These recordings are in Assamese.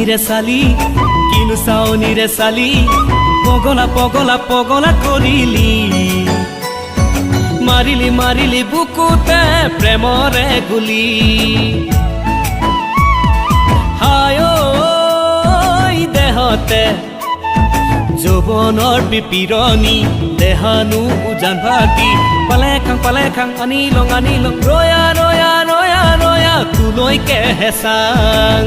চাওনিৰে চালি কিনো চাওনিৰে চালি পগলা পগলা পগলা কৰিলি মাৰিলি মাৰিলি বুকুতে প্ৰেমৰে গুলি হায় দেহতে যৌৱনৰ বিপিৰণি দেহানো উজান ভাটি পালে খাং আনি লং ৰয়া ৰয়া ৰয়া ৰয়া তোলৈকে হেঁচাং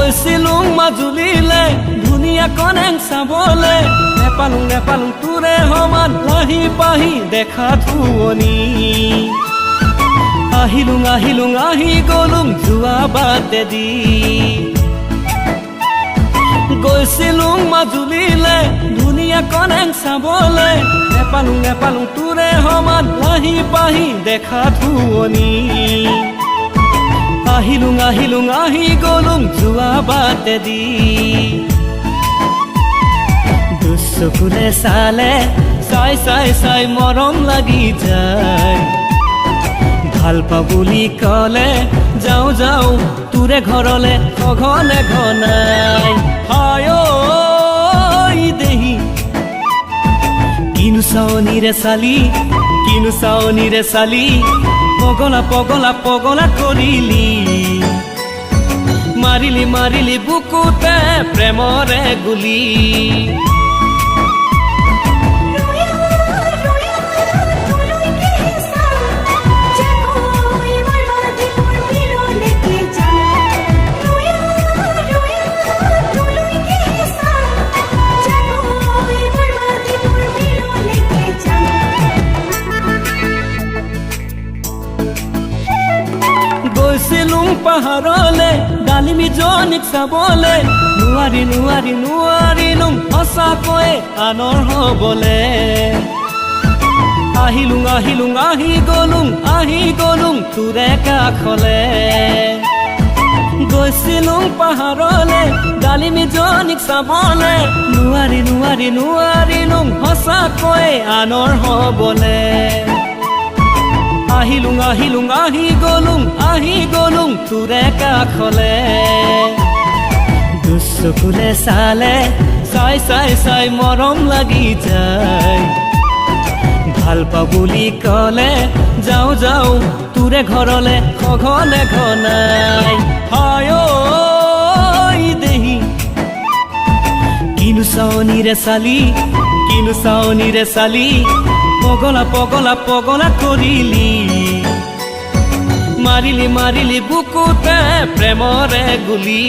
গৈছিলুং মাজুলীলে ধুনীয়া কনেং চাবলে নেপালুং তোৰে সমান লাহি পাহি দেখা ধুৱনি আহিলুং আহি গলুং যোৱা বাটেদি গৈছিলুং মাজুলীলে ধুনীয়া কনেং চাবলে নেপালুং তোৰে সমান লাহি পাহি দেখা ধুৱনি আহিলুং আহি গলুং যোৱা বাটেদি দুচকুৰে চালে চাই মৰম লাগি যায় ভাল পা বুলি কলে যাওঁ তোৰে ঘৰলে সঘনে ঘনাই হায় দেহি কিনো চাওনিৰে চালি পগলা পগলা পগলা কৰিলি মাৰিলি মাৰিলি বুকুতে প্ৰেমৰে গুলি গৈছিলুং পাহাৰলে ডালিমি জনীক চাবলে নোৱাৰিলুং সঁচাকৈ আনৰ হবলে আহিলুং আহি গলুং তোৰে কাষলে গৈছিলুং পাহাৰলে ডালিমি জনীক চাবলে নোৱাৰিলুং সঁচাকৈ আনৰ হবলে আহিলুং আহি গলুং তোৰে কাষলে দুচকুৰে চালে চাই মৰম লাগি যায় ভাল পা বুলি কলে যাওঁ তোৰে ঘৰলে সঘনে ঘনাই হায় দেহি কিনো চাওনিৰে চালি পগলা পগলা পগলা কৰিলি মাৰিলি বুকুতে প্ৰেমৰে গুলি